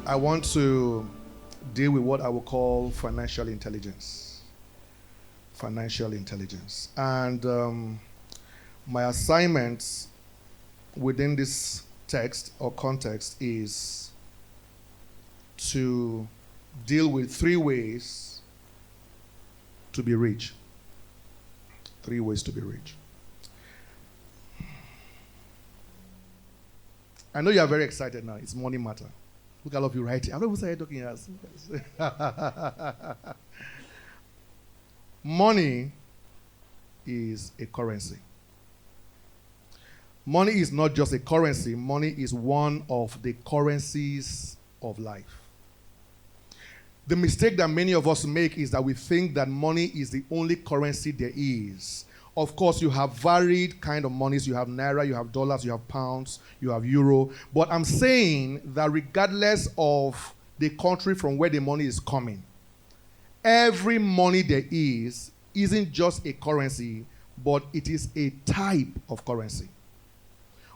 I want to deal with what I will call financial intelligence. Financial intelligence. And my assignment within this text or context is to deal with 3 ways to be rich. 3 ways to be rich. I know you are very excited now. It's money matter. Look at all of you writing. I don't know who started talking as. Money is a currency. Money is not just a currency. Money is one of the currencies of life. The mistake that many of us make is that we think that money is the only currency there is. Of course, you have varied kind of monies. You have naira, you have dollars, you have pounds, you have euro. But I'm saying that regardless of the country from where the money is coming, every money there isn't just a currency, but it is a type of currency.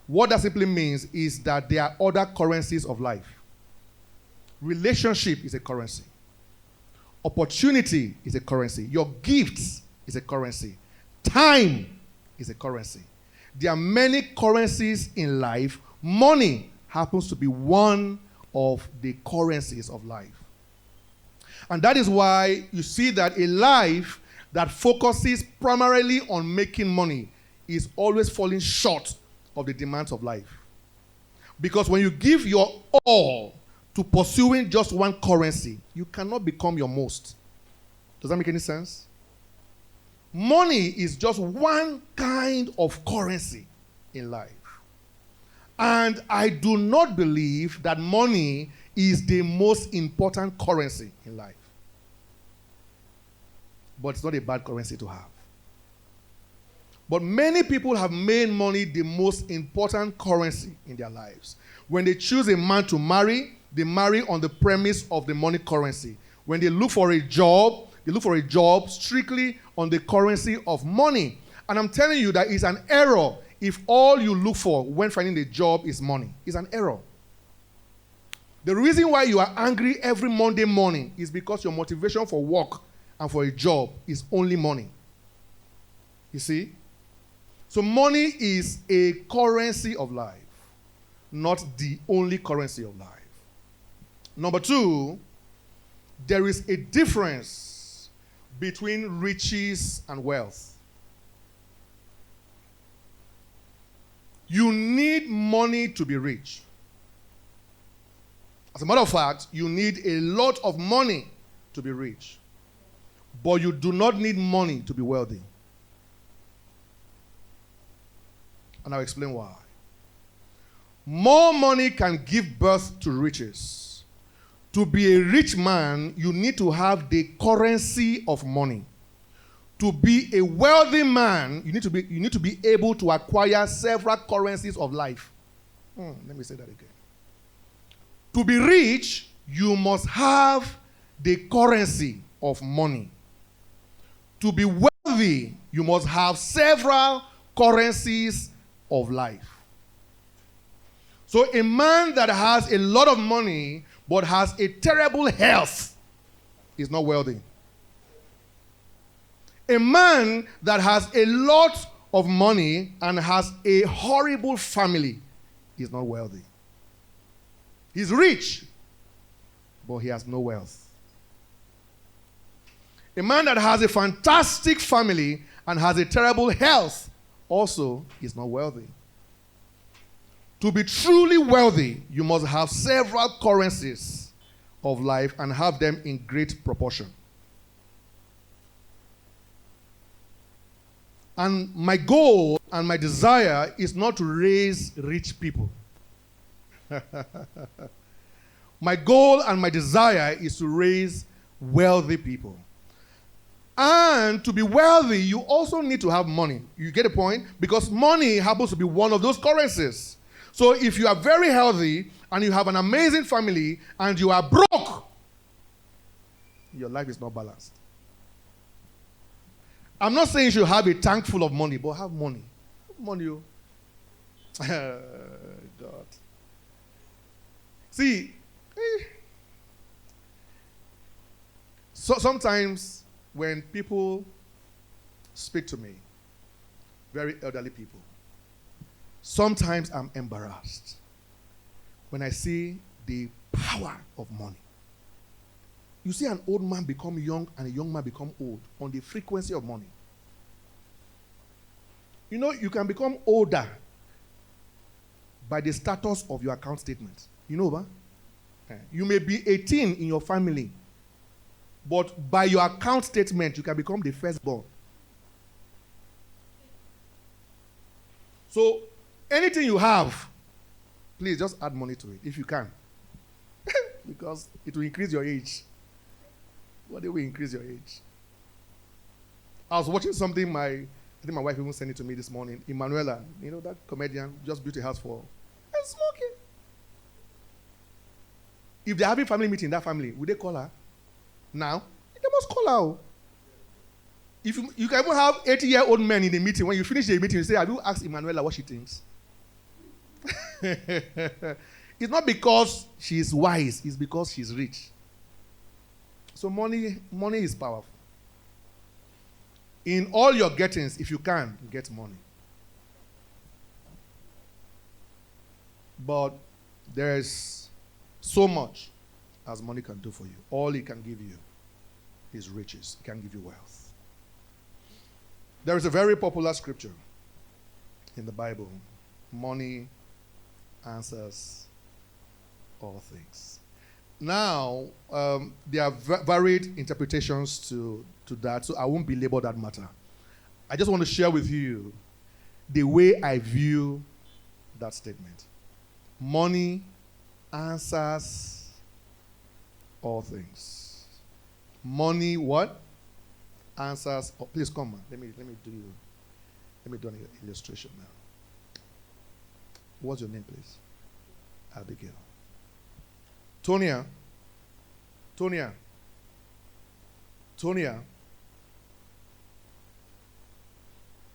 What that simply means is that there are other currencies of life. Relationship is a currency. Opportunity is a currency. Your gifts is a currency. Time is a currency. There are many currencies in life. Money happens to be one of the currencies of life. And that is why you see that a life that focuses primarily on making money is always falling short of the demands of life. Because when you give your all to pursuing just one currency, you cannot become your most. Does that make any sense? Money is just one kind of currency in life. And I do not believe that money is the most important currency in life. But it's not a bad currency to have. But many people have made money the most important currency in their lives. When they choose a man to marry, they marry on the premise of the money currency. When they look for a job, they look for a job strictly on the currency of money. And I'm telling you that it's an error if all you look for when finding a job is money. It's an error. The reason why you are angry every Monday morning is because your motivation for work and for a job is only money. You see? So money is a currency of life, not the only currency of life. Number 2, there is a difference between riches and wealth. You need money to be rich. As a matter of fact, you need a lot of money to be rich. But you do not need money to be wealthy. And I'll explain why. More money can give birth to riches. To be a rich man, you need to have the currency of money. To be a wealthy man, you need to be able to acquire several currencies of life. Let me say that again. To be rich, you must have the currency of money. To be wealthy, you must have several currencies of life. So a man that has a lot of money but has a terrible health is not wealthy. A man that has a lot of money and has a horrible family is not wealthy. He's rich, but he has no wealth. A man that has a fantastic family and has a terrible health also is not wealthy. To be truly wealthy, you must have several currencies of life and have them in great proportion. And my goal and my desire is not to raise rich people. My goal and my desire is to raise wealthy people. And to be wealthy, you also need to have money. You get the point? Because money happens to be one of those currencies. So if you are very healthy and you have an amazing family and you are broke, your life is not balanced. I'm not saying you should have a tank full of money, but have money. Have money, oh. God. See, So sometimes when people speak to me, very elderly people, sometimes I'm embarrassed when I see the power of money. You see an old man become young and a young man become old on the frequency of money. You know, you can become older by the status of your account statement. You know, you may be 18 in your family, but by your account statement, you can become the firstborn. So, anything you have, please just add money to it if you can. Because it will increase your age. What will increase your age? I was watching something, I think my wife even sent it to me this morning. Emanuela, you know, that comedian just built a house for and smoking. If they're having family meeting in that family, would they call her? Now? They must call her. If you can even have 80-year-old men in the meeting. When you finish the meeting, you say, have you asked Emanuela what she thinks? It's not because she is wise, it's because she's rich. So money is powerful. In all your gettings, if you can, get money. But there's so much as money can do for you. All it can give you is riches. It can give you wealth. There is a very popular scripture in the Bible. Money answers all things. Now, there are varied interpretations to that, so I won't belabor that matter. I just want to share with you the way I view that statement. Money answers all things. Money what? Answers. Oh, please come on. Let me do an illustration now. What's your name, please? Abigail. Tonia.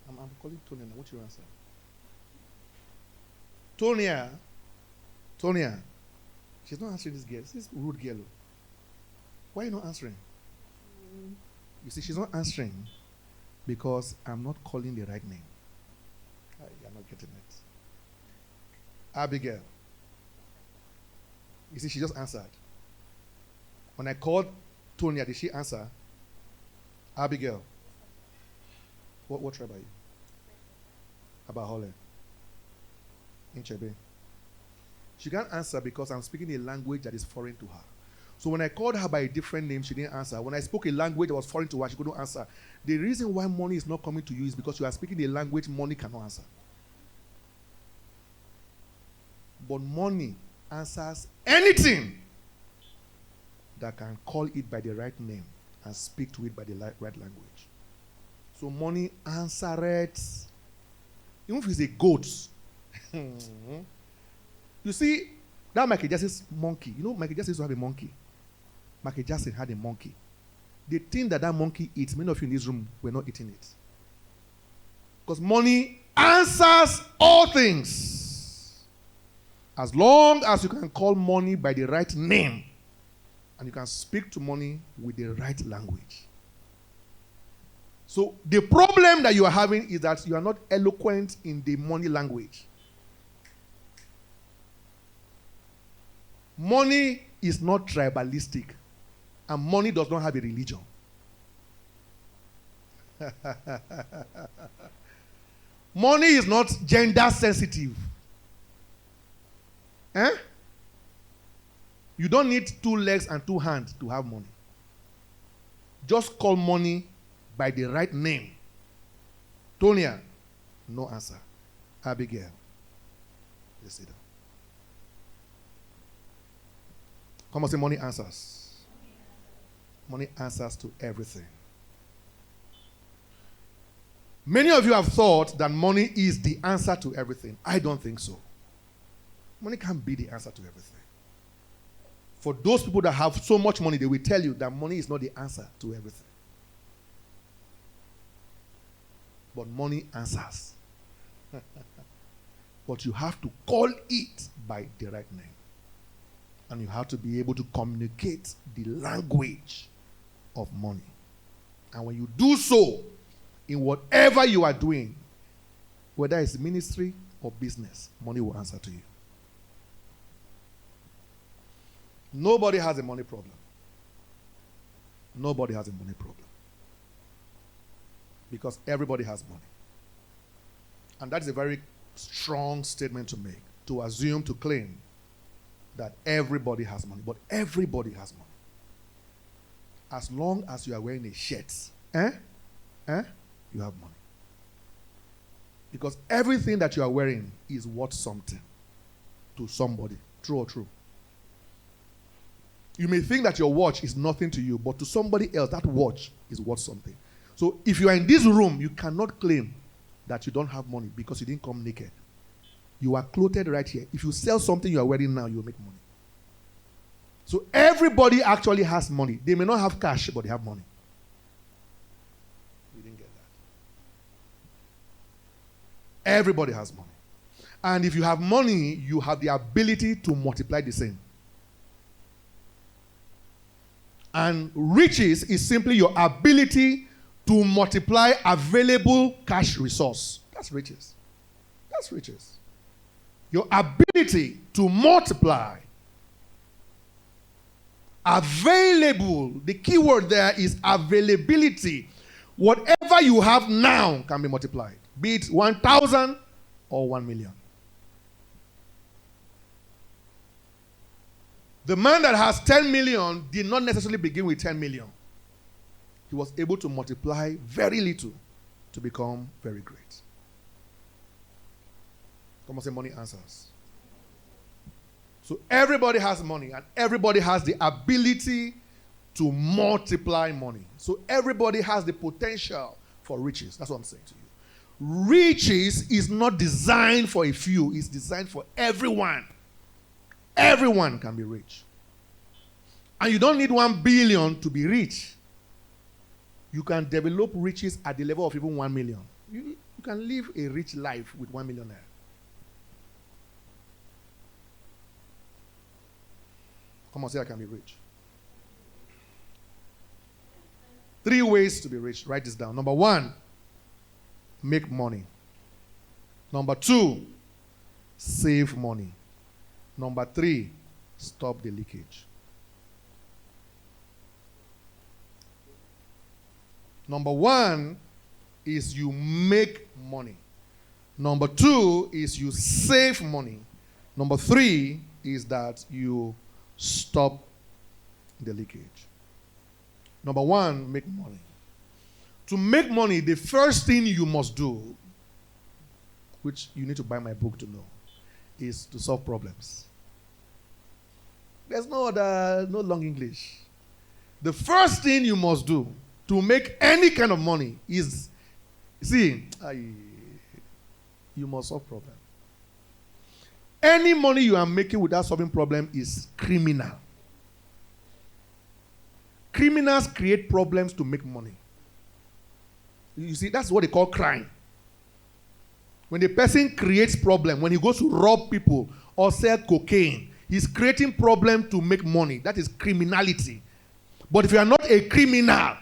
I'm calling Tonia now. What's your answer? Tonia. She's not answering this girl. This rude girl. Why are you not answering? You see, she's not answering because I'm not calling the right name. You're not getting it. Abigail. You see, she just answered. When I called Tonia, did she answer? Abigail. What tribe are you? Abahole. In Chebe. She can't answer because I'm speaking a language that is foreign to her. So when I called her by a different name, she didn't answer. When I spoke a language that was foreign to her, she couldn't answer. The reason why money is not coming to you is because you are speaking a language money cannot answer. But money answers anything that can call it by the right name and speak to it by the right language. So money answers, even if it's a goat. You see, that Michael Jackson's monkey. You know, Michael Jackson used to have a monkey. Michael Jackson had a monkey. The thing that monkey eats, many of you in this room were not eating it. Because money answers all things. As long as you can call money by the right name and you can speak to money with the right language. So the problem that you are having is that you are not eloquent in the money language. Money is not tribalistic, and money does not have a religion. Money is not gender sensitive. You don't need 2 legs and 2 hands to have money. Just call money by the right name. Tonia, no answer. Abigail, let's sit down. Come on, say money answers. Money answers to everything. Many of you have thought that money is the answer to everything. I don't think so. Money can't be the answer to everything. For those people that have so much money, they will tell you that money is not the answer to everything. But money answers. But you have to call it by the right name. And you have to be able to communicate the language of money. And when you do so, in whatever you are doing, whether it's ministry or business, money will answer to you. Nobody has a money problem. Nobody has a money problem. Because everybody has money. And that is a very strong statement to make, to assume, to claim that everybody has money. But everybody has money. As long as you are wearing a shirt, you have money. Because everything that you are wearing is worth something to somebody. True or true? You may think that your watch is nothing to you, but to somebody else, that watch is worth something. So if you are in this room, you cannot claim that you don't have money because you didn't come naked. You are clothed right here. If you sell something you are wearing now, you will make money. So everybody actually has money. They may not have cash, but they have money. You didn't get that. Everybody has money. And if you have money, you have the ability to multiply the same. And riches is simply your ability to multiply available cash resource. That's riches. That's riches. Your ability to multiply available. The key word there is availability. Whatever you have now can be multiplied, be it 1,000 or 1 million. The man that has 10 million did not necessarily begin with 10 million. He was able to multiply very little to become very great. Come on, say money answers. So everybody has money and everybody has the ability to multiply money. So everybody has the potential for riches. That's what I'm saying to you. Riches is not designed for a few. It's designed for everyone. Everyone can be rich. And you don't need 1 billion to be rich. You can develop riches at the level of even 1 million. You can live a rich life with 1 millionaire. Come on, say I can be rich. 3 ways to be rich. Write this down. Number 1, make money. Number 2, save money. Number 3, stop the leakage. Number 1 is you make money. Number 2 is you save money. Number 3 is that you stop the leakage. Number 1, make money. To make money, the first thing you must do, which you need to buy my book to know, is to solve problems. There's no long English. The first thing you must do to make any kind of money is, you must solve problems. Any money you are making without solving problem is criminal. Criminals create problems to make money. You see, that's what they call crime. When a person creates problem, when he goes to rob people or sell cocaine, he's creating problem to make money. That is criminality. But if you are not a criminal,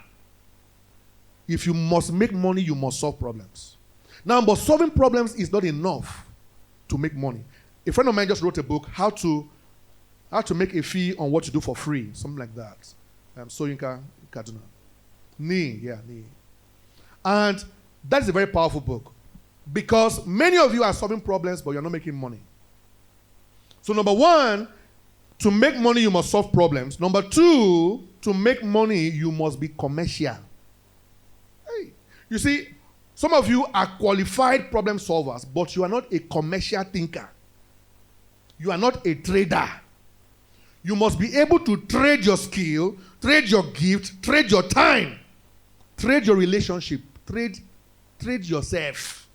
if you must make money, you must solve problems. Now, but solving problems is not enough to make money. A friend of mine just wrote a book, how to make a fee on what you do for free, something like that. Soyinka Kaduna. Nee. And that is a very powerful book. Because many of you are solving problems, but you're not making money. So number 1, to make money, you must solve problems. Number 2, to make money, you must be commercial. Hey, you see, some of you are qualified problem solvers, but you are not a commercial thinker. You are not a trader. You must be able to trade your skill, trade your gift, trade your time, trade your relationship, trade yourself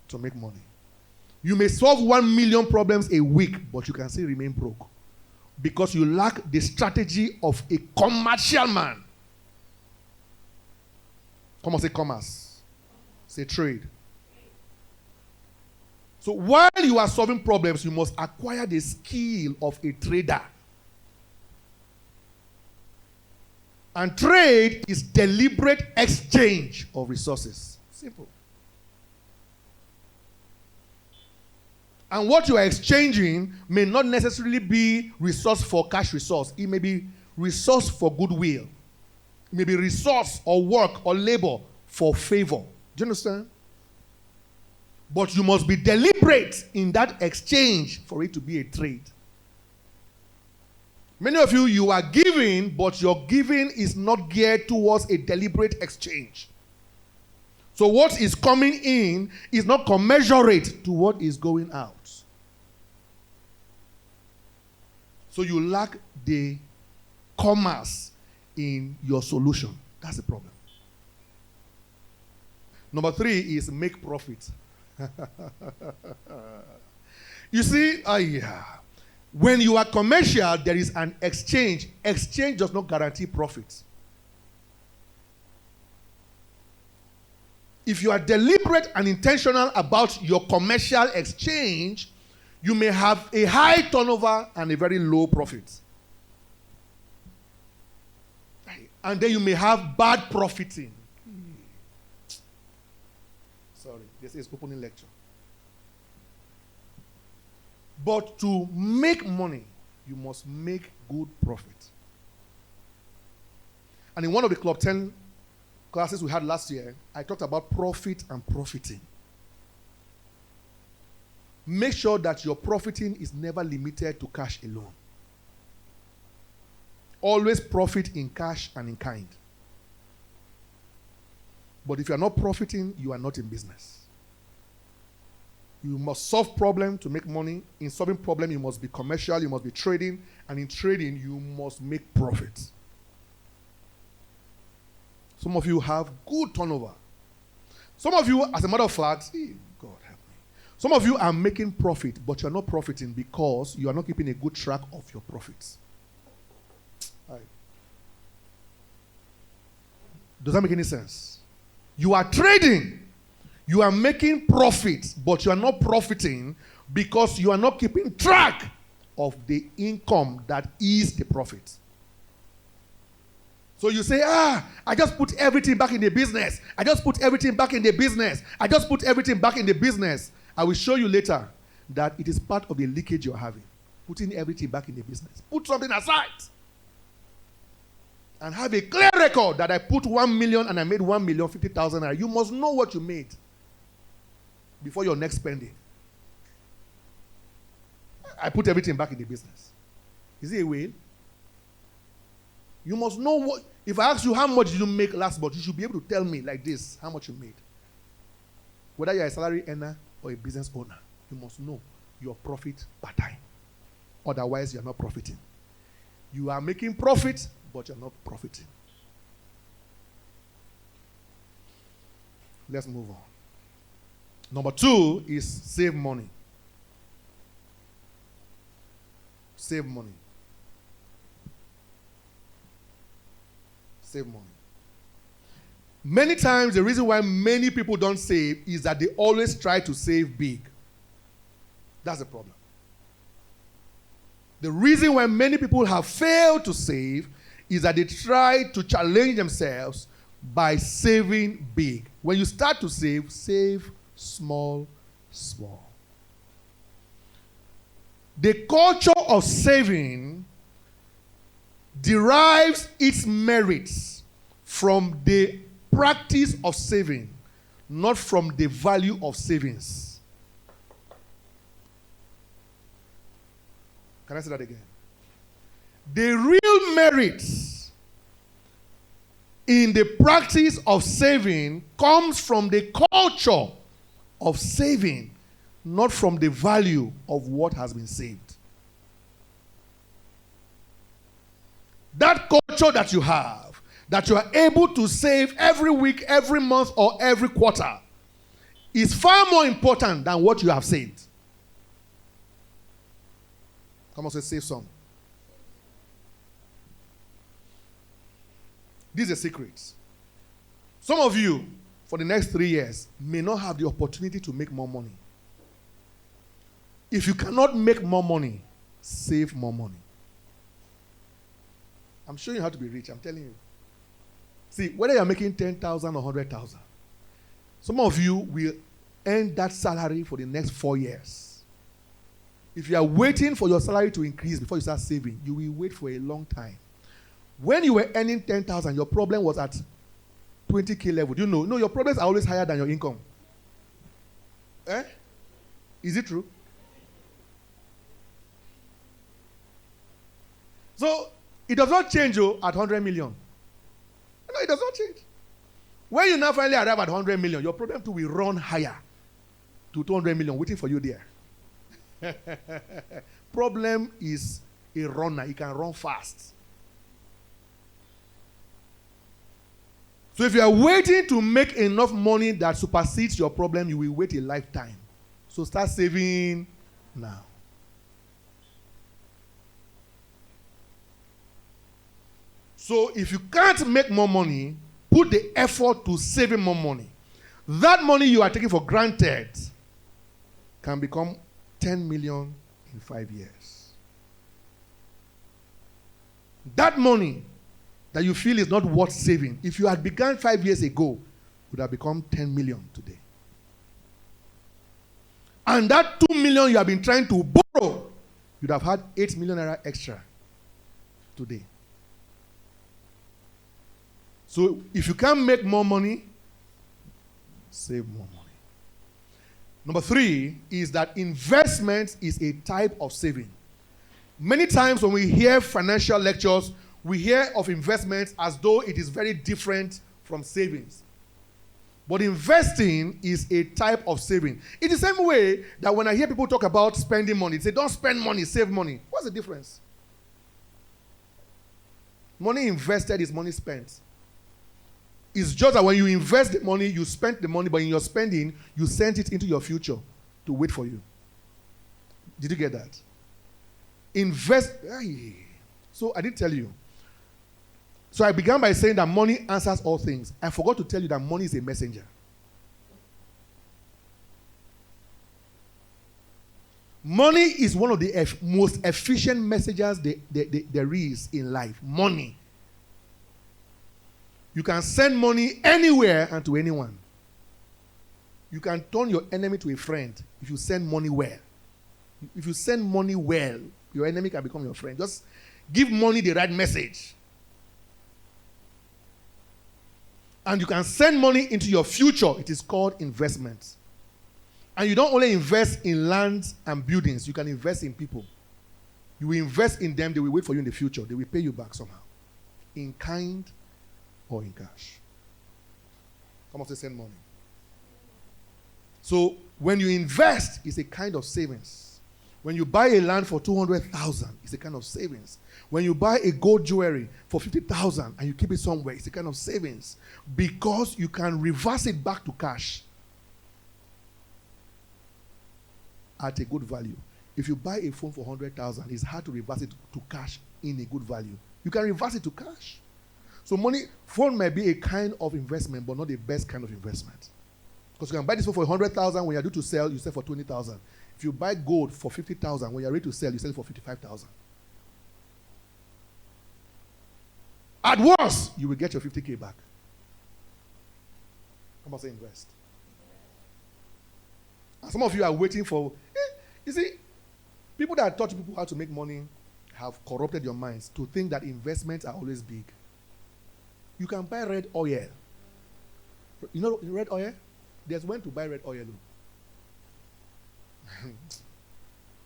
to make money. You may solve 1 million problems a week, but you can still remain broke because you lack the strategy of a commercial man. Come on, say commerce. Say trade. So while you are solving problems, you must acquire the skill of a trader. And trade is deliberate exchange of resources. Simple. And what you are exchanging may not necessarily be resource for cash resource. It may be resource for goodwill. It may be resource or work or labor for favor. Do you understand? But you must be deliberate in that exchange for it to be a trade. Many of you, you are giving, but your giving is not geared towards a deliberate exchange. So what is coming in is not commensurate to what is going out. So you lack the commerce in your solution. That's the problem. Number 3 is make profit. You see, when you are commercial, there is an exchange. Exchange does not guarantee profit. If you are deliberate and intentional about your commercial exchange, you may have a high turnover and a very low profit. And then you may have bad profiting. Sorry, this is opening lecture. But to make money, you must make good profit. And in one of the Club 10 classes we had last year, I talked about profit and profiting. Make sure that your profiting is never limited to cash alone. Always profit in cash and in kind. But if you are not profiting, you are not in business. You must solve problem to make money. In solving problem, you must be commercial, you must be trading, and in trading, you must make profit. Some of you have good turnover. Some of you, as a matter of fact, God help me. Some of you are making profit, but you are not profiting because you are not keeping a good track of your profits. Does that make any sense? You are trading. You are making profit, but you are not profiting because you are not keeping track of the income that is the profit. So you say, I just put everything back in the business. I just put everything back in the business. I just put everything back in the business. I will show you later that it is part of the leakage you're having. Putting everything back in the business. Put something aside. And have a clear record that I put 1 million and I made 1,050,000. You must know what you made before your next spending. I put everything back in the business. Is it a whale? You must know what. If I ask you how much did you make last month, you should be able to tell me like this how much you made. Whether you're a salary earner or a business owner, you must know your profit per time. Otherwise, you're not profiting. You are making profit, but you're not profiting. Let's move on. Number 2 is save money. Save money. Save money. Many times, the reason why many people don't save is that they always try to save big. That's the problem. The reason why many people have failed to save is that they try to challenge themselves by saving big. When you start to save, save small, small. The culture of saving derives its merits from the practice of saving, not from the value of savings. Can I say that again? The real merits in the practice of saving comes from the culture of saving, not from the value of what has been saved. That culture that you have, that you are able to save every week, every month, or every quarter, is far more important than what you have saved. Come on, say save some. This is a secret. Some of you, for the next 3 years, may not have the opportunity to make more money. If you cannot make more money, save more money. I'm showing you how to be rich. I'm telling you. See, whether you're making 10,000 or 100,000, some of you will earn that salary for the next 4 years. If you are waiting for your salary to increase before you start saving, you will wait for a long time. When you were earning 10,000, your problem was at 20K level. Do you know? No, your problems are always higher than your income. Eh? Is it true? So, it does not change you at 100 million. No, it does not change. When you now finally arrive at 100 million, your problem too will run higher to 200 million waiting for you there. Problem is a runner. He can run fast. So if you are waiting to make enough money that supersedes your problem, you will wait a lifetime. So start saving now. So if you can't make more money, put the effort to saving more money. That money you are taking for granted can become 10 million in 5 years. That money that you feel is not worth saving, if you had begun 5 years ago, would have become 10 million today. And that 2 million you have been trying to borrow, you'd have had 8 million naira extra today. So if you can't make more money, save more money. Number 3 is that investment is a type of saving. Many times when we hear financial lectures, we hear of investments as though it is very different from savings. But investing is a type of saving. In the same way that when I hear people talk about spending money, they say, don't spend money, save money. What's the difference? Money invested is money spent. It's just that when you invest the money, you spend the money, but in your spending, you send it into your future to wait for you. Did you get that? Invest. So I did tell you. So I began by saying that money answers all things. I forgot to tell you that money is a messenger. Money is one of the most efficient messengers there is in life. Money. You can send money anywhere and to anyone. You can turn your enemy to a friend if you send money well. If you send money well, your enemy can become your friend. Just give money the right message. And you can send money into your future. It is called investment. And you don't only invest in lands and buildings. You can invest in people. You will invest in them. They will wait for you in the future. They will pay you back somehow. In kind or in cash. Some of them send money. So when you invest, it's a kind of savings. When you buy a land for 200,000, it's a kind of savings. When you buy a gold jewelry for 50,000 and you keep it somewhere, it's a kind of savings. Because you can reverse it back to cash at a good value. If you buy a phone for 100,000, it's hard to reverse it to cash in a good value. You can reverse it to cash. So phone might be a kind of investment, but not the best kind of investment. Because you can buy this phone for 100,000, when you're due to sell, you sell for 20,000. If you buy gold for 50,000, when you're ready to sell, you sell it for 55,000. At once, you will get your 50K back. Come on, say invest. And some of you are waiting for, you see, people that taught people how to make money have corrupted your minds to think that investments are always big. You can buy red oil. You know red oil? There's when to buy red oil.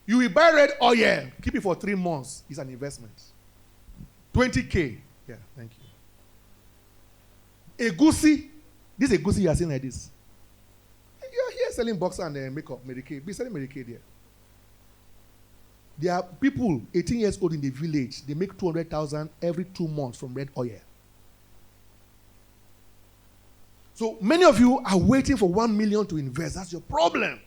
You will buy red oil, keep it for 3 months. It's an investment. 20K. Yeah, thank you. Egusi. This egusi you are seeing like this. You are here selling boxer and makeup, Medicaid. Be selling Medicaid here. There are people 18 years old in the village. They make 200,000 every 2 months from red oil. So many of you are waiting for 1 million to invest. That's your problem.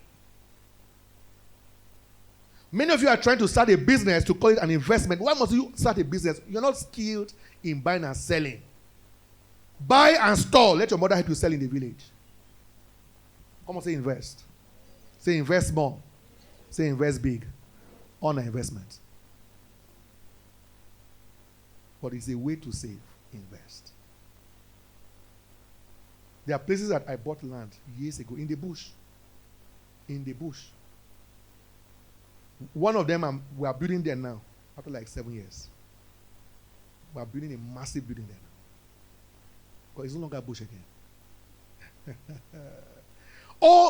Many of you are trying to start a business to call it an investment. Why must you start a business? You're not skilled in buying and selling. Buy and store. Let your mother help you sell in the village. Come on, say invest. Say invest more. Say invest big. Honor investment. But it's a way to save. Invest. There are places that I bought land years ago in the bush. In the bush. One of them we are building there now after like 7 years. We are building a massive building there now. Because it's no longer bush again.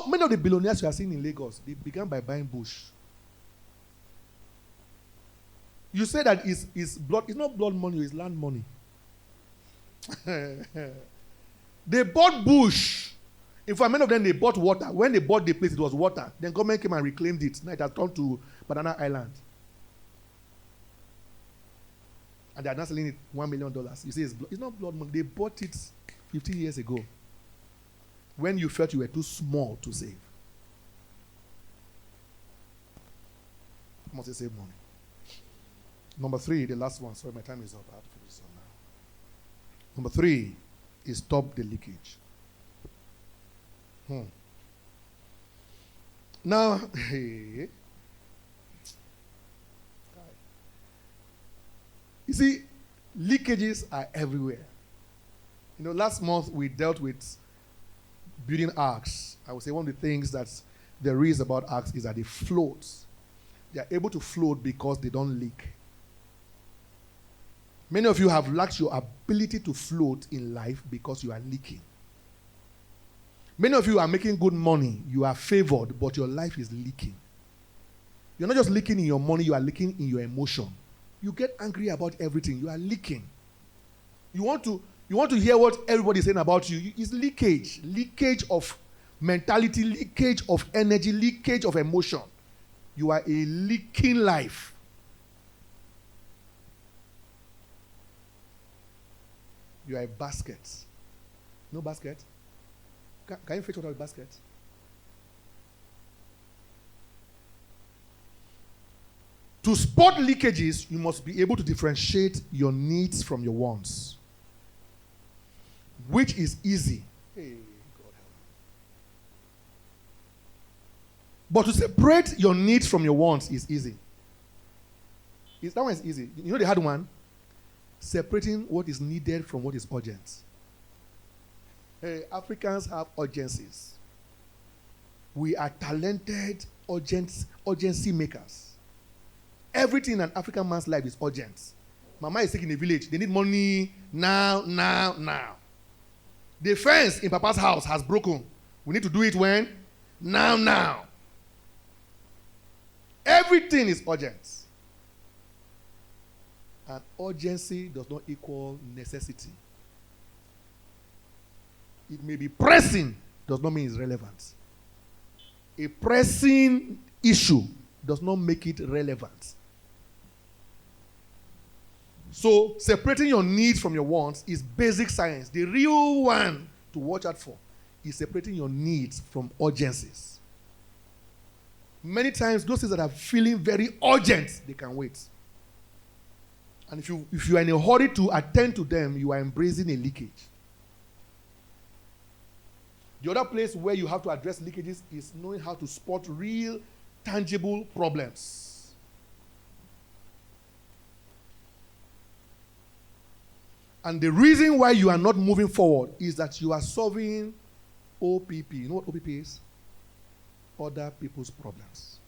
Many of the billionaires you are seeing in Lagos, they began by buying bush. You say that it's blood, it's not blood money, it's land money. They bought bush. In fact, many of them, they bought water. When they bought the place, it was water. Then government came and reclaimed it. Now it has turned to Banana Island. And they are now selling it $1 million. You say it's not blood money. They bought it 15 years ago. When you felt you were too small to save. I must save money. Number 3, the last one. Sorry, my time is up. I have to finish this one now. Number 3 is stop the leakage. Now, you see, leakages are everywhere. Last month we dealt with building arcs. I would say one of the things that there is about arcs is that they float. They are able to float because they don't leak. Many of you have lacked your ability to float in life because you are leaking. Many of you are making good money. You are favored, but your life is leaking. You're not just leaking in your money, you are leaking in your emotion. You get angry about everything. You are leaking. You want to hear what everybody is saying about you. It's leakage. Leakage of mentality, leakage of energy, leakage of emotion. You are a leaking life. You are a basket. No basket? Can you fetch water with basket? To spot leakages, you must be able to differentiate your needs from your wants. Which is easy. Hey, God help me. But to separate your needs from your wants is easy. That one is easy. You know the hard one? Separating what is needed from what is urgent. Hey, Africans have urgencies. We are talented urgency makers. Everything in an African man's life is urgent. Mama is sick in the village. They need money now, now, now. The fence in Papa's house has broken. We need to do it when? Now, now. Everything is urgent. And urgency does not equal necessity. It may be pressing, does not mean it's relevant. A pressing issue does not make it relevant. So, separating your needs from your wants is basic science. The real one to watch out for is separating your needs from urgencies. Many times, those things that are feeling very urgent, they can wait. And if you are in a hurry to attend to them, you are embracing a leakage. The other place where you have to address leakages is knowing how to spot real, tangible problems. And the reason why you are not moving forward is that you are solving OPP. You know what OPP is? Other people's problems.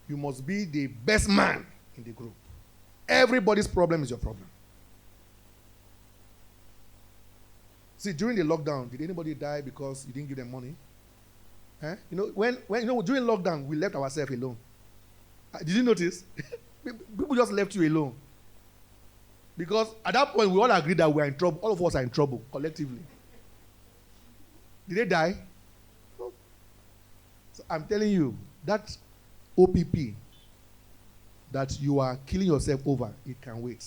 You must be the best man in the group. Everybody's problem is your problem. See, during the lockdown, did anybody die because you didn't give them money? When during lockdown, we left ourselves alone. Did you notice? People just left you alone. Because at that point, we all agreed that we are in trouble. All of us are in trouble, collectively. Did they die? No. So I'm telling you, that OPP that you are killing yourself over, it can wait.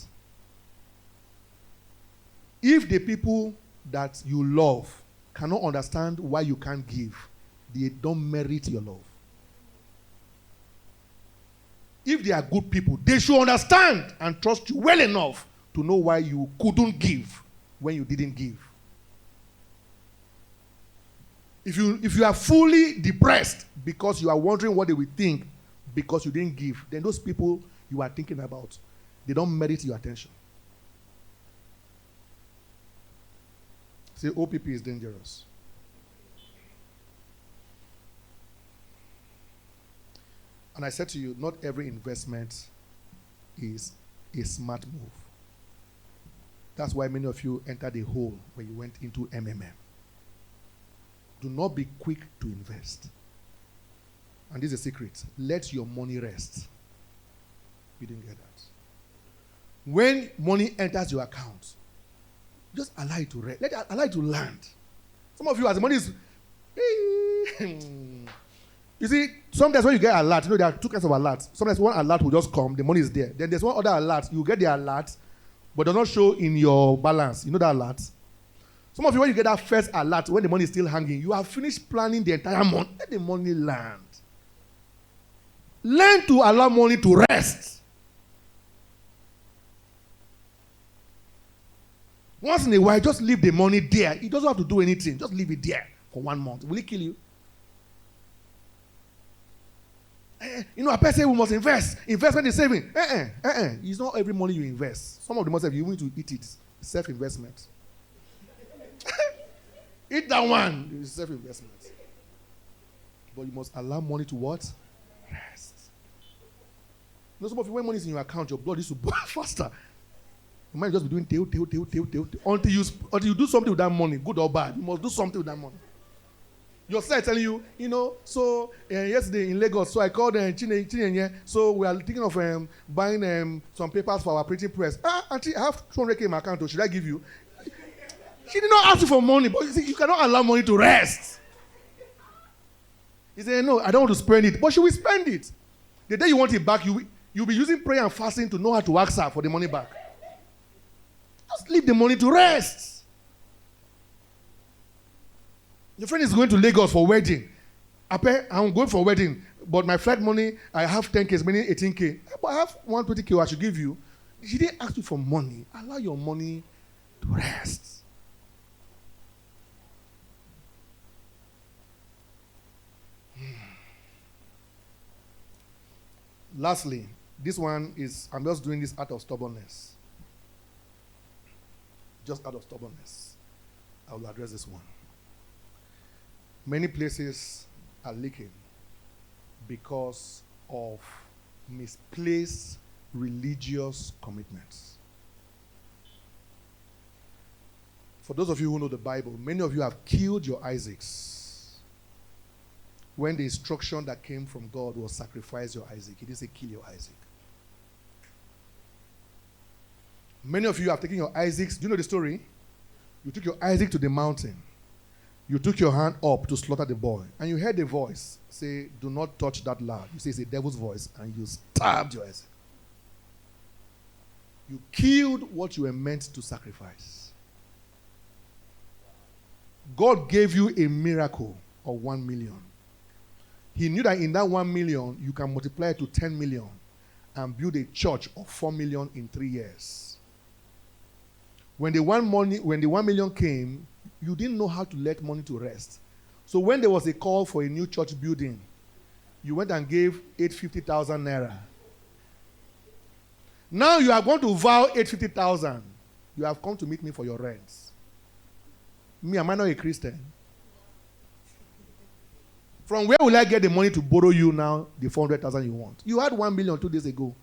If the people that you love cannot understand why you can't give, they don't merit your love. If they are good people, they should understand and trust you well enough to know why you couldn't give when you didn't give. If you are fully depressed because you are wondering what they will think because you didn't give, then those people you are thinking about, they don't merit your attention. Say OPP is dangerous. And I said to you, not every investment is a smart move. That's why many of you entered a hole when you went into MMM. Do not be quick to invest. And this is a secret. Let your money rest. You didn't get that. When money enters your account, just allow it to rest. Allow it to land. Some of you, as the money is... You see, sometimes when you get alert, there are two kinds of alerts. Sometimes one alert will just come, the money is there. Then there's one other alert. You get the alert, but does not show in your balance. You know that alert? Some of you, when you get that first alert, when the money is still hanging, you have finished planning the entire month. Let the money land. Learn to allow money to rest. Once in a while, just leave the money there. You don't have to do anything. Just leave it there for 1 month. Will it kill you? A person we must invest. Investment is saving. It's not every money you invest. Some of the money you need to eat it. Self-investment. Eat that one. It's self-investment. But you must allow money to what? Rest. Some of you, when money is in your account, your blood is to boil faster. You might just be doing tail. Until you do something with that money, good or bad. You must do something with that money. Your side telling you, yesterday in Lagos, so I called Chinenye, so we are thinking of buying some papers for our printing press. Auntie, I have 200K in my account, should I give you? She did not ask you for money, but you cannot allow money to rest. He said, no, I don't want to spend it, but she will spend it. The day you want it back, you'll be using prayer and fasting to know how to ask her for the money back. Just leave the money to rest. Your friend is going to Lagos for wedding. I'm going for wedding, but my flight money, I have 10K, meaning 18K. But I have 120K I should give you. She didn't ask you for money. Allow your money to rest. Lastly, this one is, I'm just doing this out of stubbornness. Just out of stubbornness. I will address this one. Many places are leaking because of misplaced religious commitments. For those of you who know the Bible, many of you have killed your Isaacs. When the instruction that came from God was sacrifice your Isaac, he didn't say kill your Isaac. Many of you have taken your Isaacs. Do you know the story? You took your Isaac to the mountain. You took your hand up to slaughter the boy. And you heard a voice say, do not touch that lad. You say it's a devil's voice. And you stabbed your Isaac. You killed what you were meant to sacrifice. God gave you a miracle of 1 million. He knew that in that 1 million, you can multiply it to 10 million and build a church of 4 million in 3 years. When the 1 million came, you didn't know how to let money to rest. So when there was a call for a new church building, you went and gave 850,000 naira. Now you are going to vow 850,000. You have come to meet me for your rents. Me, am I not a Christian? From where will I get the money to borrow you now the 400,000 you want? You had 1 million 2 days ago.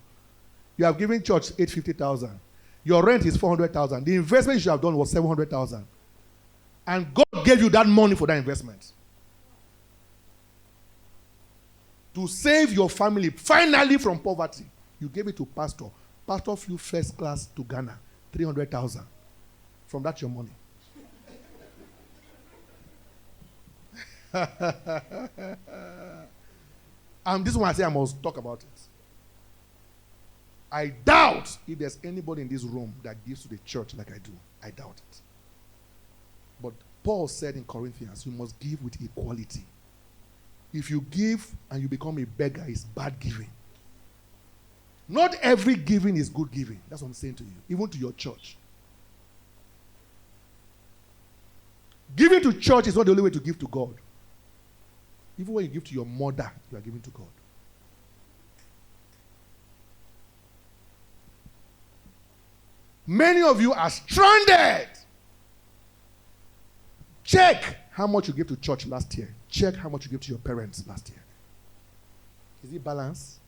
You have given church 850,000. Your rent is 400,000. The investment you should have done was 700,000. And God gave you that money for that investment. To save your family finally from poverty. You gave it to pastor. Pastor flew first class to Ghana. 300,000. From that your money. And this one I say I must talk about it. I doubt if there's anybody in this room that gives to the church like I do. I doubt it. But Paul said in Corinthians, you must give with equality. If you give and you become a beggar, it's bad giving. Not every giving is good giving. That's what I'm saying to you. Even to your church. Giving to church is not the only way to give to God. Even when you give to your mother, you are giving to God. Many of you are stranded Check how much you gave to church last year. Check how much you gave to your parents last year. Is it balanced?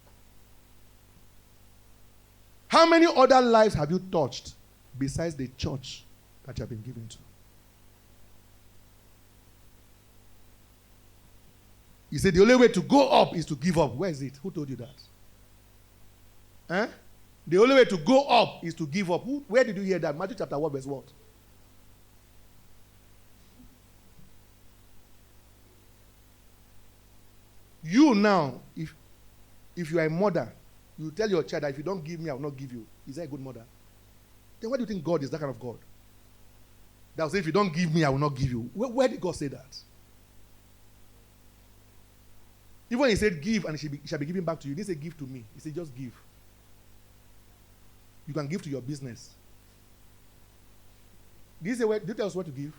How many other lives have you touched besides the church that you have been given to? You say the only way to go up is to give up. Where is it? Who told you that? Eh? The only way to go up is to give up. Where did you hear that? Matthew chapter 1 verse what? You now, if you are a mother, you tell your child that if you don't give me, I will not give you. Is that a good mother? Then why do you think God is that kind of God? That will say, if you don't give me, I will not give you. Where did God say that? Even when he said give and it shall be given back to you, he didn't say give to me. He said just give. You can give to your business. Did he tell us what to give?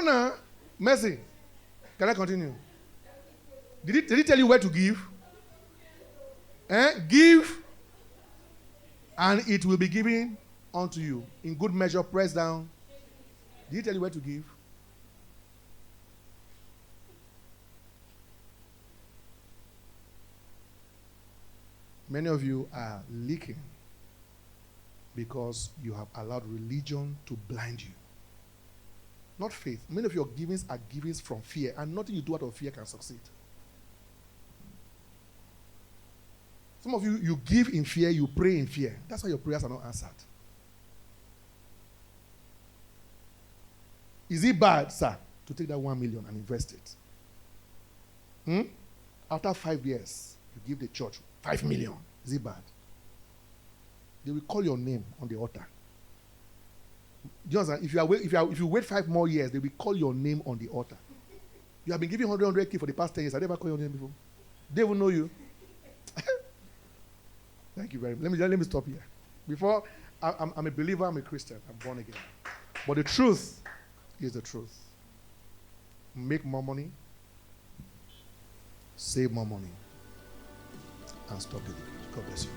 No. Mercy. Can I continue? Did he tell you where to give? Give, and it will be given unto you. In good measure, pressed down. Did he tell you where to give? Many of you are leaking because you have allowed religion to blind you. Not faith. Many of your givings are givings from fear, and nothing you do out of fear can succeed. Some of you give in fear, you pray in fear. That's why your prayers are not answered. Is it bad, sir, to take that 1 million and invest it? After 5 years, you give the church 5 million. Is it bad? They will call your name on the altar. Do you understand? If you wait 5 more years, they will call your name on the altar. You have been giving 100K for the past 10 years. I never called your name before. They will know you. Thank you very much. Let me stop here. Before, I'm a believer, I'm a Christian, I'm born again. But the truth is the truth. Make more money, save more money, and stop it. God bless you.